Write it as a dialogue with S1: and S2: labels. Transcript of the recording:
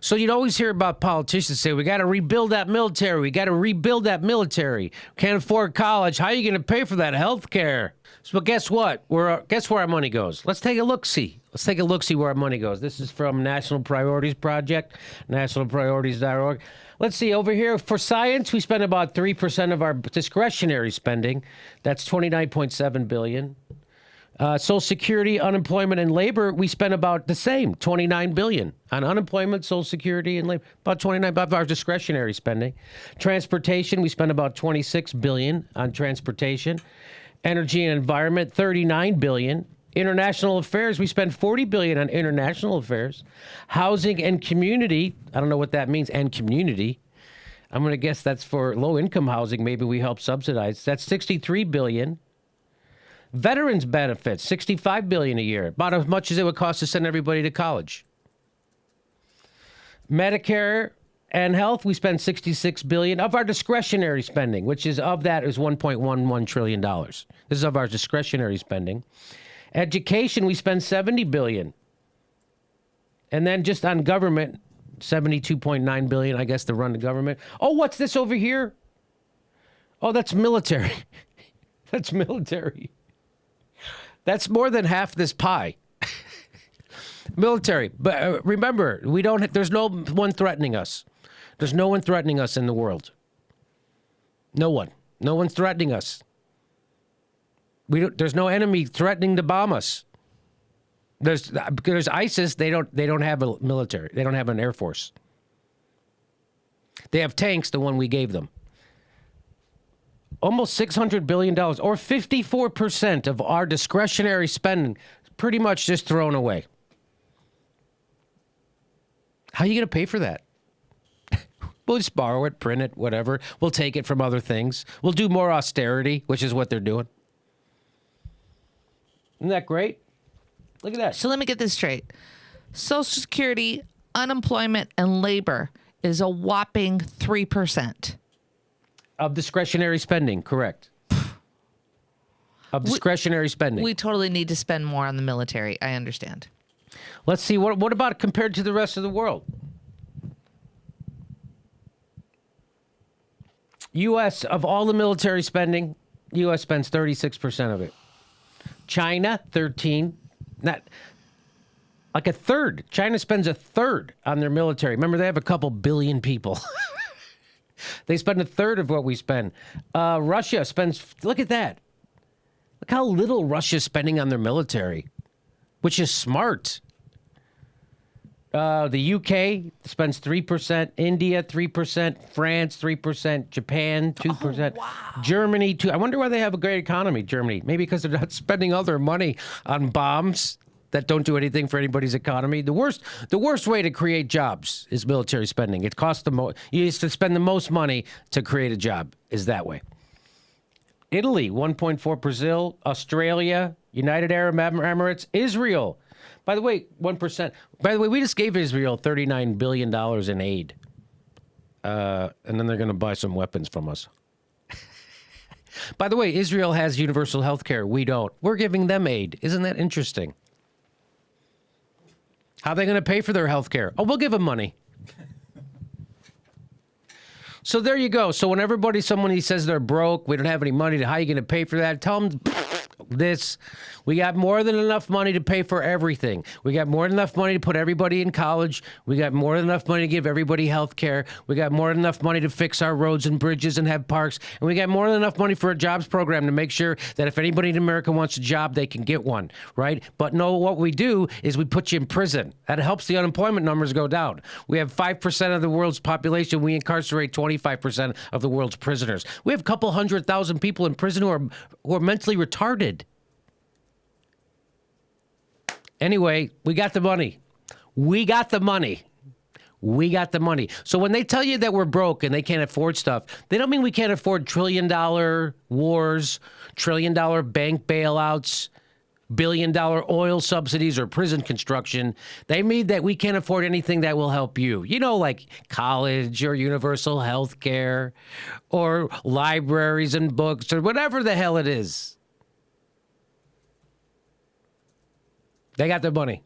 S1: So you'd always hear about politicians say, we got to rebuild that military. We got to rebuild that military. Can't afford college. How are you going to pay for that health care? So guess what? Guess where our money goes? Let's take a look-see. Let's take a look-see where our money goes. This is from National Priorities Project, nationalpriorities.org. Let's see. Over here, for science, we spend about 3% of our discretionary spending. That's $29.7 billion. Social Security, unemployment, and labor, we spend about the same, $29 billion. On unemployment, Social Security, and labor, about $29 of our discretionary spending. Transportation, we spend about $26 billion on transportation. Energy and environment, $39 billion. International affairs, we spend $40 billion on international affairs. Housing and community, I don't know what that means, and community. I'm going to guess that's for low-income housing. Maybe we help subsidize. That's $63 billion. Veterans benefits, $65 billion a year, about as much as it would cost to send everybody to college. Medicare and health, we spend $66 billion of our discretionary spending, which is of that is $1.11 trillion. This is of our discretionary spending. Education, we spend $70 billion. And then just on government, $72.9 billion, I guess, to run the government. Oh, what's this over here? Oh, that's military. That's military. That's more than half this pie. Military. But remember, there's no one threatening us. There's no one threatening us in the world. No one. No one's threatening us. There's no enemy threatening to bomb us. There's ISIS. They don't have a military. They don't have an air force. They have tanks, the one we gave them. Almost $600 billion, or 54% of our discretionary spending, pretty much just thrown away. How are you going to pay for that? We'll just borrow it, print it, whatever. We'll take it from other things. We'll do more austerity, which is what they're doing. Isn't that great? Look at that.
S2: So let me get this straight. Social Security, unemployment, and labor is a whopping 3%.
S1: Of discretionary spending, correct. Of discretionary spending.
S2: We totally need to spend more on the military. I understand.
S1: Let's see, what about compared to the rest of the world? U.S., of all the military spending, U.S. spends 36% of it. China, 13%. Not like a third. China spends a third on their military. Remember, they have a couple billion people. They spend a third of what we spend. Russia spends, look at that. Look how little Russia's spending on their military, which is smart. The UK spends 3%, India 3%, France 3%, Japan 2%, wow. Germany 2%. I wonder why they have a great economy, Germany. Maybe because they're not spending all their money on bombs that don't do anything for anybody's economy. The worst way to create jobs is military spending. It costs the most. You used to spend the most money to create a job. Is that way? Italy 1.4%, Brazil, Australia, United Arab Emirates, Israel. By the way, 1%. By the way, we just gave Israel $39 billion in aid, and then they're going to buy some weapons from us. By the way, Israel has universal health care. We don't. We're giving them aid. Isn't that interesting? How are they going to pay for their health care? Oh, we'll give them money. So there you go. So when somebody says they're broke, we don't have any money, how are you going to pay for that? Tell them this. We got more than enough money to pay for everything. We got more than enough money to put everybody in college. We got more than enough money to give everybody health care. We got more than enough money to fix our roads and bridges and have parks. And we got more than enough money for a jobs program to make sure that if anybody in America wants a job, they can get one, right? But no, what we do is we put you in prison. That helps the unemployment numbers go down. We have 5% of the world's population. We incarcerate 25% of the world's prisoners. We have a couple 100,000 people in prison who are mentally retarded. Anyway, we got the money. We got the money. We got the money. So when they tell you that we're broke and they can't afford stuff, they don't mean we can't afford trillion-dollar wars, trillion-dollar bank bailouts, billion-dollar oil subsidies or prison construction. They mean that we can't afford anything that will help you. You know, like college or universal health care or libraries and books or whatever the hell it is. They got the money.